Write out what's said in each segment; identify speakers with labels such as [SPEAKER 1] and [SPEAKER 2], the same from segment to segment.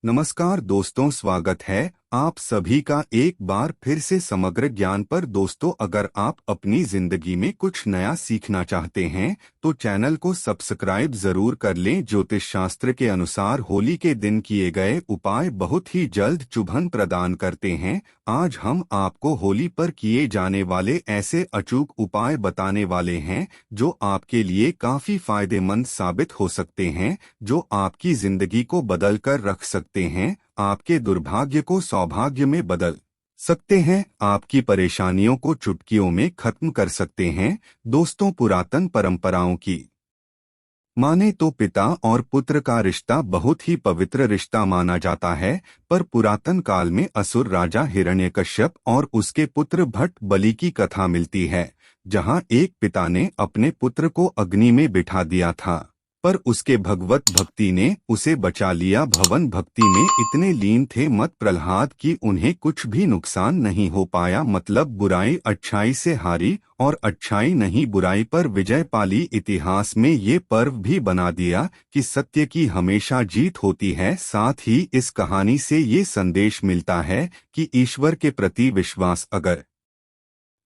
[SPEAKER 1] नमस्कार दोस्तों, स्वागत है आप सभी का एक बार फिर से समग्र ज्ञान पर। दोस्तों, अगर आप अपनी जिंदगी में कुछ नया सीखना चाहते हैं तो चैनल को सब्सक्राइब जरूर कर लें। ज्योतिष शास्त्र के अनुसार होली के दिन किए गए उपाय बहुत ही जल्द शुभन प्रदान करते हैं। आज हम आपको होली पर किए जाने वाले ऐसे अचूक उपाय बताने वाले हैं जो आपके लिए काफी फायदेमंद साबित हो सकते हैं, जो आपकी जिंदगी को बदल कर रख सकते हैं, आपके दुर्भाग्य को सौभाग्य में बदल सकते हैं, आपकी परेशानियों को चुटकियों में खत्म कर सकते हैं। दोस्तों, पुरातन परंपराओं की माने तो पिता और पुत्र का रिश्ता बहुत ही पवित्र रिश्ता माना जाता है। पर पुरातन काल में असुर राजा हिरण्यकश्यप और उसके पुत्र भट्ट बलि की कथा मिलती है, जहां एक पिता ने अपने पुत्र को अग्नि में बिठा दिया था, पर उसके भगवत भक्ति ने उसे बचा लिया। भवन भक्ति में इतने लीन थे मत प्रहलाद कि उन्हें कुछ भी नुकसान नहीं हो पाया। मतलब बुराई अच्छाई से हारी और अच्छाई नहीं बुराई पर विजय पाली। इतिहास में ये पर्व भी बना दिया कि सत्य की हमेशा जीत होती है। साथ ही इस कहानी से ये संदेश मिलता है कि ईश्वर के प्रति विश्वास अगर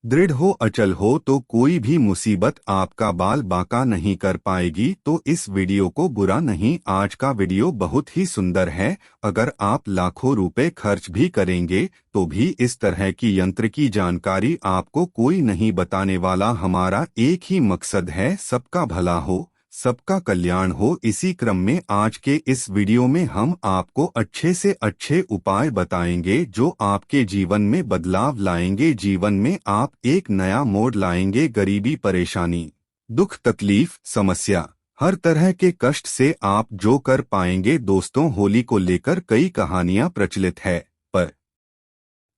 [SPEAKER 1] दृढ़ हो, अचल हो, तो कोई भी मुसीबत आपका बाल बांका नहीं कर पाएगी। तो इस वीडियो को बुरा नहीं, आज का वीडियो बहुत ही सुंदर है। अगर आप लाखों रुपए खर्च भी करेंगे तो भी इस तरह की यंत्र की जानकारी आपको कोई नहीं बताने वाला। हमारा एक ही मकसद है, सबका भला हो, सबका कल्याण हो। इसी क्रम में आज के इस वीडियो में हम आपको अच्छे से अच्छे उपाय बताएंगे जो आपके जीवन में बदलाव लाएंगे, जीवन में आप एक नया मोड़ लाएंगे। गरीबी, परेशानी, दुख, तकलीफ, समस्या, हर तरह के कष्ट से आप जो कर पाएंगे। दोस्तों, होली को लेकर कई कहानियां प्रचलित है, पर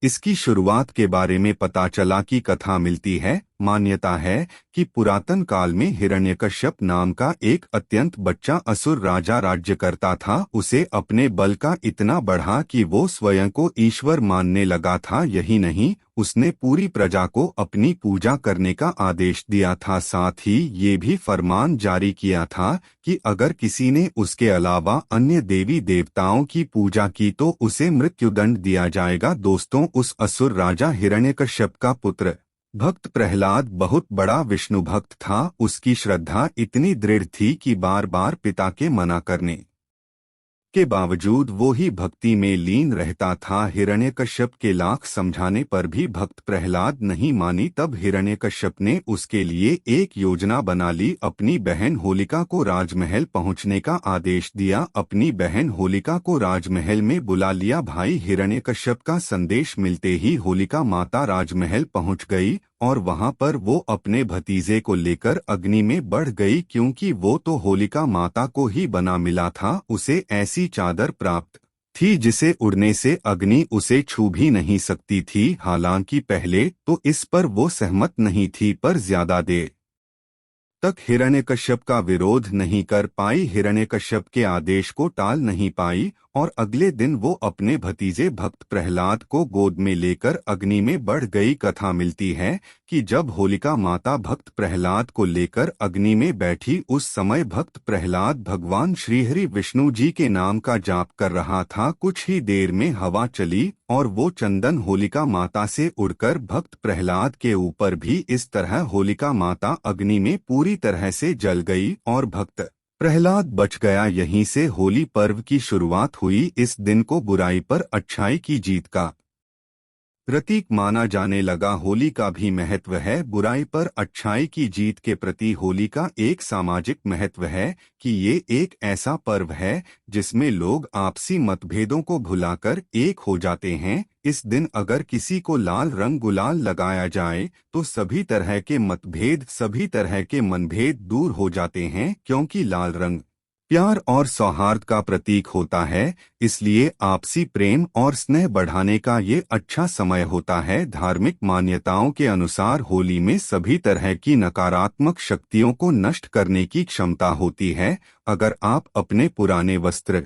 [SPEAKER 1] इसकी शुरुआत के बारे में पता चला कि कथा मिलती है। मान्यता है कि पुरातन काल में हिरण्यकश्यप नाम का एक अत्यंत बच्चा असुर राजा राज्य करता था। उसे अपने बल का इतना बढ़ा कि वो स्वयं को ईश्वर मानने लगा था। यही नहीं, उसने पूरी प्रजा को अपनी पूजा करने का आदेश दिया था। साथ ही ये भी फरमान जारी किया था कि अगर किसी ने उसके अलावा अन्य देवी देवताओं की पूजा की तो उसे मृत्युदंड दिया जाएगा। दोस्तों, उस असुर राजा हिरण्यकश्यप का पुत्र भक्त प्रहलाद बहुत बड़ा विष्णु भक्त था। उसकी श्रद्धा इतनी दृढ़ थी कि बार बार पिता के मना करने के बावजूद वो ही भक्ति में लीन रहता था। हिरण्यकश्यप के लाख समझाने पर भी भक्त प्रहलाद नहीं मानी। तब हिरण्यकश्यप ने उसके लिए एक योजना बना ली। अपनी बहन होलिका को राजमहल पहुंचने का आदेश दिया। अपनी बहन होलिका को राजमहल में बुला लिया। भाई हिरण्यकश्यप का संदेश मिलते ही होलिका माता राजमहल पहुंच गई और वहां पर वो अपने भतीजे को लेकर अग्नि में बढ़ गई, क्योंकि वो तो होलिका माता को ही बना मिला था। उसे ऐसी चादर प्राप्त थी जिसे उड़ने से अग्नि उसे छू भी नहीं सकती थी। हालांकि पहले तो इस पर वो सहमत नहीं थी, पर ज्यादा देर तक हिरण्यकश्यप का विरोध नहीं कर पाई, हिरण्यकश्यप के आदेश को टाल नहीं पाई और अगले दिन वो अपने भतीजे भक्त प्रहलाद को गोद में लेकर अग्नि में बढ़ गई। कथा मिलती है कि जब होलिका माता भक्त प्रहलाद को लेकर अग्नि में बैठी, उस समय भक्त प्रहलाद भगवान श्रीहरि विष्णु जी के नाम का जाप कर रहा था। कुछ ही देर में हवा चली और वो चंदन होलिका माता से उड़कर भक्त प्रहलाद के ऊपर भी इस तरह होलिका माता अग्नि में पूरी तरह से जल गई और भक्त प्रहलाद बच गया। यहीं से होली पर्व की शुरुआत हुई। इस दिन को बुराई पर अच्छाई की जीत का प्रतीक माना जाने लगा। होली का भी महत्व है। बुराई पर अच्छाई की जीत के प्रति होली का एक सामाजिक महत्व है कि ये एक ऐसा पर्व है जिसमें लोग आपसी मतभेदों को भुलाकर एक हो जाते हैं। इस दिन अगर किसी को लाल रंग गुलाल लगाया जाए तो सभी तरह के मतभेद, सभी तरह के मनभेद दूर हो जाते हैं, क्योंकि लाल रंग प्यार और सौहार्द का प्रतीक होता है। इसलिए आपसी प्रेम और स्नेह बढ़ाने का ये अच्छा समय होता है। धार्मिक मान्यताओं के अनुसार होली में सभी तरह की नकारात्मक शक्तियों को नष्ट करने की क्षमता होती है। अगर आप अपने पुराने वस्त्र,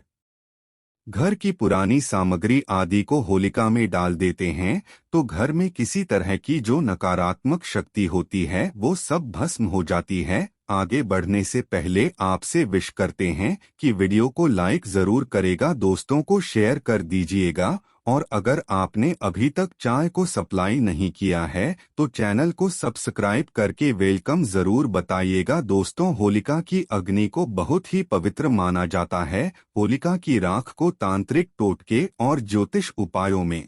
[SPEAKER 1] घर की पुरानी सामग्री आदि को होलिका में डाल देते हैं तो घर में किसी तरह की जो नकारात्मक शक्ति होती है वो सब भस्म हो जाती है। आगे बढ़ने से पहले आपसे विश करते हैं कि वीडियो को लाइक जरूर करेगा, दोस्तों को शेयर कर दीजिएगा, और अगर आपने अभी तक चाय को सप्लाई नहीं किया है तो चैनल को सब्सक्राइब करके वेलकम जरूर बताइएगा। दोस्तों, होलिका की अग्नि को बहुत ही पवित्र माना जाता है। होलिका की राख को तांत्रिक टोटके और ज्योतिष उपायों में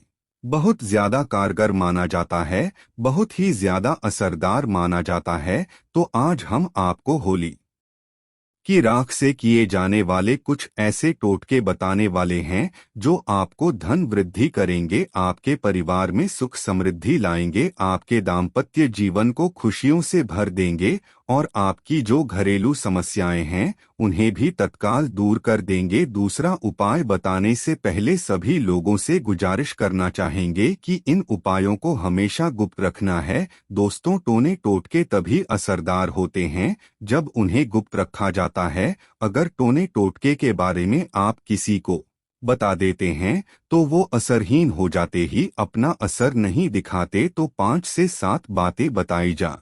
[SPEAKER 1] बहुत ज्यादा कारगर माना जाता है, बहुत ही ज्यादा असरदार माना जाता है। तो आज हम आपको होली की राख से किए जाने वाले कुछ ऐसे टोटके बताने वाले हैं जो आपको धन वृद्धि करेंगे, आपके परिवार में सुख समृद्धि लाएंगे, आपके दाम्पत्य जीवन को खुशियों से भर देंगे और आपकी जो घरेलू समस्याएं हैं उन्हें भी तत्काल दूर कर देंगे। दूसरा उपाय बताने से पहले सभी लोगों से गुजारिश करना चाहेंगे कि इन उपायों को हमेशा गुप्त रखना है। दोस्तों, टोने टोटके तभी असरदार होते हैं जब उन्हें गुप्त रखा जाता है। अगर टोने टोटके के बारे में आप किसी को बता देते हैं तो वो असरहीन हो जाते ही अपना असर नहीं दिखाते। तो 5 से 7 बातें बताई जा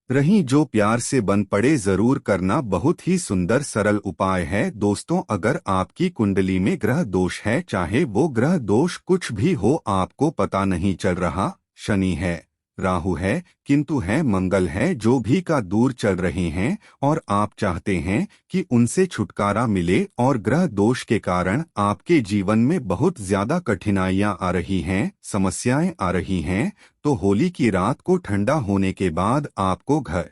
[SPEAKER 1] रही जो प्यार से बन पड़े जरूर करना। बहुत ही सुंदर सरल उपाय है। दोस्तों, अगर आपकी कुंडली में ग्रह दोष है, चाहे वो ग्रह दोष कुछ भी हो, आपको पता नहीं चल रहा, शनि है, राहु है, किंतु है मंगल है, जो भी का दूर चल रहे हैं और आप चाहते हैं कि उनसे छुटकारा मिले और ग्रह दोष के कारण आपके जीवन में बहुत ज्यादा कठिनाइयां आ रही हैं, समस्याएं आ रही हैं, तो होली की रात को ठंडा होने के बाद आपको घर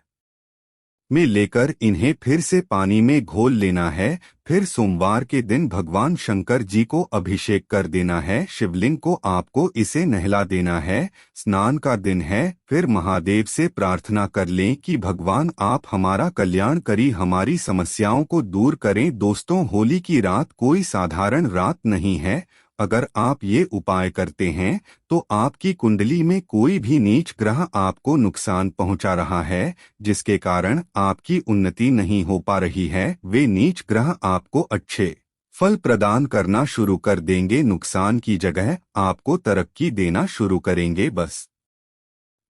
[SPEAKER 1] में लेकर इन्हें फिर से पानी में घोल लेना है। फिर सोमवार के दिन भगवान शंकर जी को अभिषेक कर देना है, शिवलिंग को आपको इसे नहला देना है। स्नान का दिन है, फिर महादेव से प्रार्थना कर लें कि भगवान आप हमारा कल्याण करी, हमारी समस्याओं को दूर करें। दोस्तों, होली की रात कोई साधारण रात नहीं है। अगर आप ये उपाय करते हैं तो आपकी कुंडली में कोई भी नीच ग्रह आपको नुकसान पहुंचा रहा है, जिसके कारण आपकी उन्नति नहीं हो पा रही है, वे नीच ग्रह आपको अच्छे फल प्रदान करना शुरू कर देंगे, नुकसान की जगह आपको तरक्की देना शुरू करेंगे। बस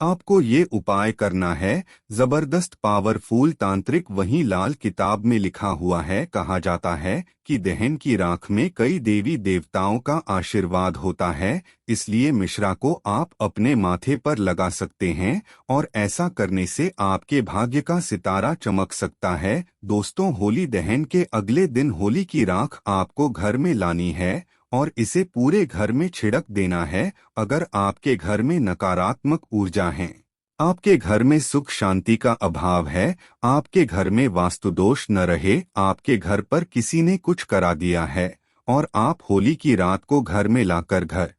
[SPEAKER 1] आपको ये उपाय करना है। जबरदस्त पावरफुल तांत्रिक वहीं लाल किताब में लिखा हुआ है। कहा जाता है कि दहन की राख में कई देवी देवताओं का आशीर्वाद होता है, इसलिए मिश्रा को आप अपने माथे पर लगा सकते हैं और ऐसा करने से आपके भाग्य का सितारा चमक सकता है। दोस्तों, होली दहन के अगले दिन होली की राख आपको घर में लानी है और इसे पूरे घर में छिड़क देना है। अगर आपके घर में नकारात्मक ऊर्जा है, आपके घर में सुख शांति का अभाव है, आपके घर में वास्तु दोष न रहे, आपके घर पर किसी ने कुछ करा दिया है और आप होली की रात को घर में लाकर घर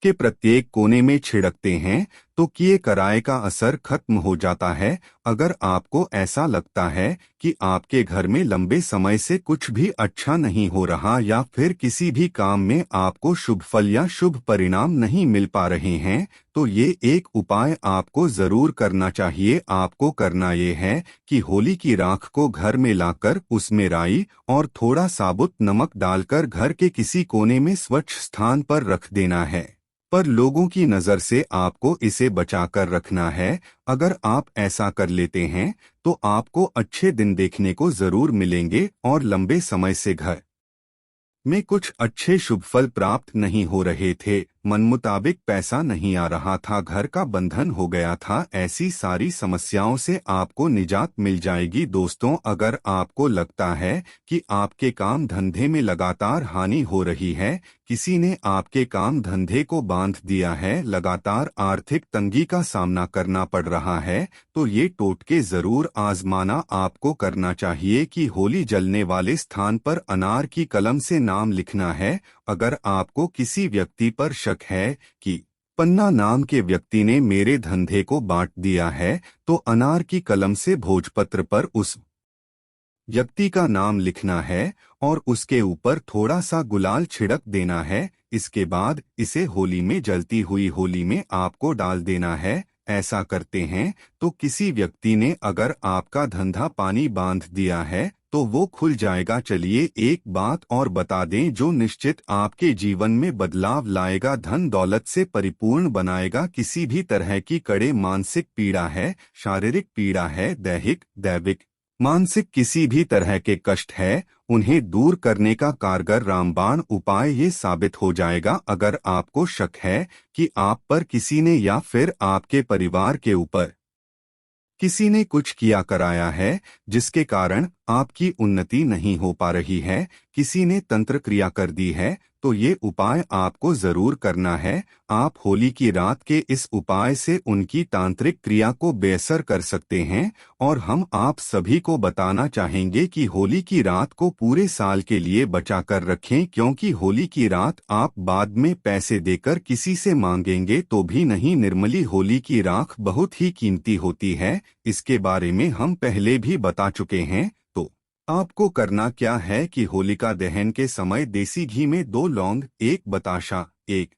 [SPEAKER 1] के प्रत्येक कोने में छिड़कते हैं तो किए कराए का असर खत्म हो जाता है। अगर आपको ऐसा लगता है कि आपके घर में लंबे समय से कुछ भी अच्छा नहीं हो रहा या फिर किसी भी काम में आपको शुभ फल या शुभ परिणाम नहीं मिल पा रहे हैं, तो ये एक उपाय आपको जरूर करना चाहिए। आपको करना ये है कि होली की राख को घर में लाकर उसमें राई और थोड़ा साबुत नमक डालकर घर के किसी कोने में स्वच्छ स्थान पर रख देना है, पर लोगों की नज़र से आपको इसे बचाकर रखना है। अगर आप ऐसा कर लेते हैं तो आपको अच्छे दिन देखने को जरूर मिलेंगे और लंबे समय से घर में कुछ अच्छे शुभ फल प्राप्त नहीं हो रहे थे, मन मुताबिक पैसा नहीं आ रहा था, घर का बंधन हो गया था, ऐसी सारी समस्याओं से आपको निजात मिल जाएगी। दोस्तों, अगर आपको लगता है कि आपके काम धंधे में लगातार हानि हो रही है, किसी ने आपके काम धंधे को बांध दिया है, लगातार आर्थिक तंगी का सामना करना पड़ रहा है, तो ये टोटके जरूर आजमाना आपको करना चाहिए कि होली जलने वाले स्थान पर अनार की कलम से नाम लिखना है। अगर आपको किसी व्यक्ति पर शक है कि पन्ना नाम के व्यक्ति ने मेरे धंधे को बांट दिया है, तो अनार की कलम से भोजपत्र पर उस व्यक्ति का नाम लिखना है और उसके ऊपर थोड़ा सा गुलाल छिड़क देना है। इसके बाद इसे होली में जलती हुई होली में आपको डाल देना है। ऐसा करते हैं तो किसी व्यक्ति ने अगर आपका धंधा पानी बांध दिया है तो वो खुल जाएगा। चलिए एक बात और बता दें जो निश्चित आपके जीवन में बदलाव लाएगा, धन दौलत से परिपूर्ण बनाएगा। किसी भी तरह की कड़े मानसिक पीड़ा है, शारीरिक पीड़ा है, दैहिक दैविक मानसिक किसी भी तरह के कष्ट है, उन्हें दूर करने का कारगर रामबाण उपाय ये साबित हो जाएगा। अगर आपको शक है कि आप पर किसी ने या फिर आपके परिवार के ऊपर किसी ने कुछ किया कराया है जिसके कारण आपकी उन्नति नहीं हो पा रही है, किसी ने तंत्र क्रिया कर दी है, तो ये उपाय आपको जरूर करना है। आप होली की रात के इस उपाय से उनकी तांत्रिक क्रिया को बेअसर कर सकते हैं। और हम आप सभी को बताना चाहेंगे कि होली की रात को पूरे साल के लिए बचा कर रखें, क्योंकि होली की रात आप बाद में पैसे देकर किसी से मांगेंगे तो भी नहीं। निर्मली होली की राख बहुत ही कीमती होती है, इसके बारे में हम पहले भी बता चुके हैं। तो आपको करना क्या है कि होलिका दहन के समय देसी घी में 2 लौंग, 1 बताशा, 1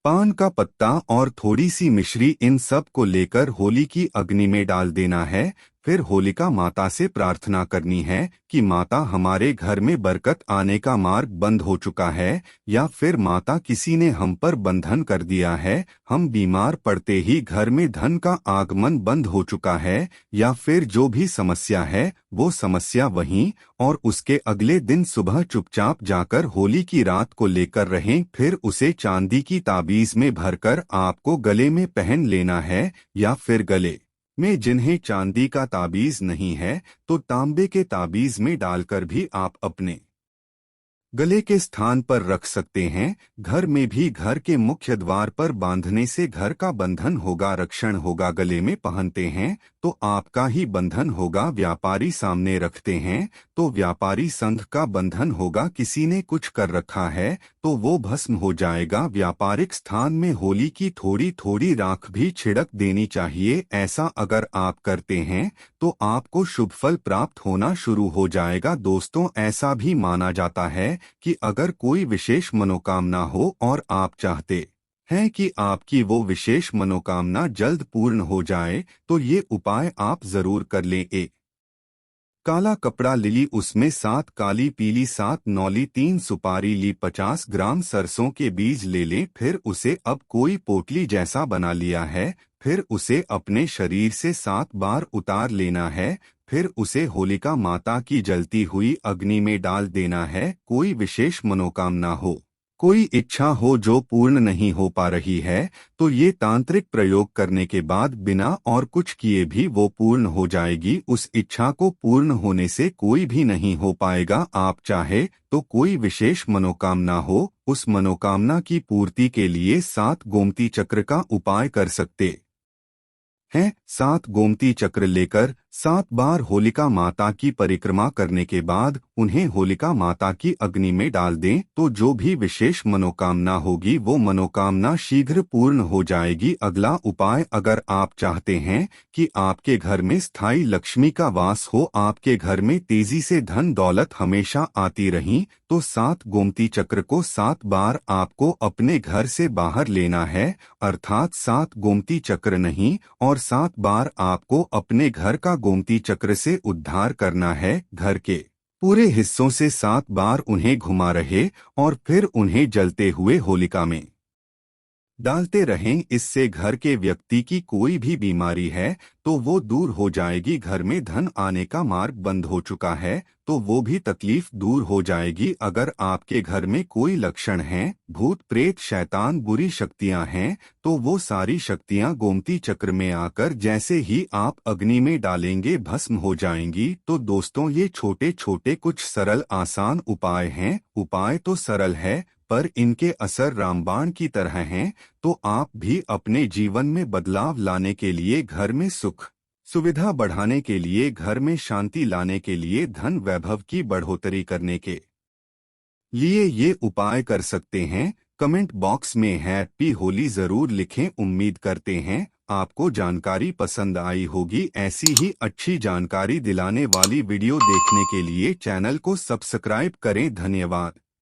[SPEAKER 1] पान का पत्ता और थोड़ी सी मिश्री, इन सब को लेकर होली की अग्नि में डाल देना है। फिर होलिका माता से प्रार्थना करनी है कि माता हमारे घर में बरकत आने का मार्ग बंद हो चुका है, या फिर माता किसी ने हम पर बंधन कर दिया है, हम बीमार पड़ते ही घर में धन का आगमन बंद हो चुका है, या फिर जो भी समस्या है वो समस्या वहीं। और उसके अगले दिन सुबह चुपचाप जाकर होली की रात को लेकर रहें, फिर उसे चांदी की ताबीज में भरकर आपको गले में पहन लेना है, या फिर गले में जिन्हें चांदी का ताबीज नहीं है तो तांबे के ताबीज में डालकर भी आप अपने गले के स्थान पर रख सकते हैं। घर में भी घर के मुख्य द्वार पर बांधने से घर का बंधन होगा, रक्षण होगा। गले में पहनते हैं तो आपका ही बंधन होगा। व्यापारी सामने रखते हैं तो व्यापारी संघ का बंधन होगा। किसी ने कुछ कर रखा है तो वो भस्म हो जाएगा। व्यापारिक स्थान में होली की थोड़ी थोड़ी राख भी छिड़क देनी चाहिए। ऐसा अगर आप करते हैं तो आपको शुभ फल प्राप्त होना शुरू हो जाएगा। दोस्तों, ऐसा भी माना जाता है कि अगर कोई विशेष मनोकामना हो और आप चाहते हैं कि आपकी वो विशेष मनोकामना जल्द पूर्ण हो जाए, तो ये उपाय आप जरूर कर लें। 1 काला कपड़ा ली, उसमें 7 काली पीली 7 नौली 3 सुपारी ली, 50 ग्राम सरसों के बीज ले लें। फिर उसे अब कोई पोटली जैसा बना लिया है, फिर उसे अपने शरीर से 7 बार उतार लेना है। फिर उसे होलिका माता की जलती हुई अग्नि में डाल देना है। कोई विशेष मनोकामना हो, कोई इच्छा हो जो पूर्ण नहीं हो पा रही है, तो ये तांत्रिक प्रयोग करने के बाद बिना और कुछ किए भी वो पूर्ण हो जाएगी। उस इच्छा को पूर्ण होने से कोई भी नहीं हो पाएगा। आप चाहे तो कोई विशेष मनोकामना हो, उस मनोकामना की पूर्ति के लिए 7 गोमती चक्र का उपाय कर सकते हैं। 7 गोमती चक्र लेकर 7 बार होलिका माता की परिक्रमा करने के बाद उन्हें होलिका माता की अग्नि में डाल दें, तो जो भी विशेष मनोकामना होगी वो मनोकामना शीघ्र पूर्ण हो जाएगी। अगला उपाय, अगर आप चाहते हैं कि आपके घर में स्थायी लक्ष्मी का वास हो, आपके घर में तेजी से धन दौलत हमेशा आती रही, तो 7 गोमती चक्र को 7 बार आपको अपने घर से बाहर लेना है। अर्थात 7 गोमती चक्र नहीं, और 7 बार आपको अपने घर का गोमती चक्र से उद्धार करना है। घर के पूरे हिस्सों से 7 बार उन्हें घुमा रहे और फिर उन्हें जलते हुए होलिका में डालते रहें। इससे घर के व्यक्ति की कोई भी बीमारी है तो वो दूर हो जाएगी। घर में धन आने का मार्ग बंद हो चुका है तो वो भी तकलीफ दूर हो जाएगी। अगर आपके घर में कोई लक्षण हैं, भूत प्रेत शैतान बुरी शक्तियां हैं, तो वो सारी शक्तियां गोमती चक्र में आकर जैसे ही आप अग्नि में डालेंगे भस्म हो जाएंगी। तो दोस्तों, ये छोटे छोटे कुछ सरल आसान उपाय हैं। उपाय तो सरल है पर इनके असर रामबाण की तरह हैं। तो आप भी अपने जीवन में बदलाव लाने के लिए, घर में सुख सुविधा बढ़ाने के लिए, घर में शांति लाने के लिए, धन वैभव की बढ़ोतरी करने के लिए ये उपाय कर सकते हैं। कमेंट बॉक्स में हैप्पी होली जरूर लिखें। उम्मीद करते हैं आपको जानकारी पसंद आई होगी। ऐसी ही अच्छी जानकारी दिलाने वाली वीडियो देखने के लिए चैनल को सब्सक्राइब करें। धन्यवाद।